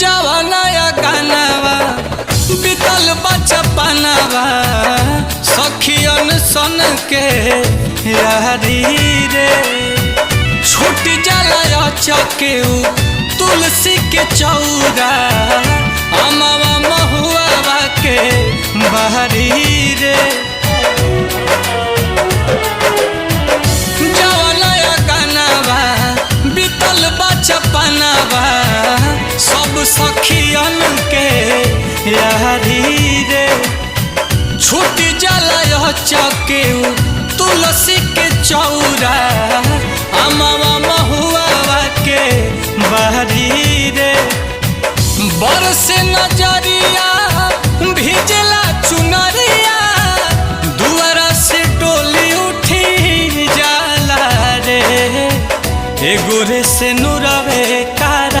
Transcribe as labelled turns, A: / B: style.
A: जवानाया गानावा बीतल बचपनावा सखियन सन के यारी रे छूट जाला चकेऊ तुलसी के चौरा अमवा महुआ के बहरी रे जवानाया गानावा बीतल बचपनावा सब सखियन के यारी रे छूट जाला चकेऊ तुलसी के चौरा अमवा महुआ के बहरी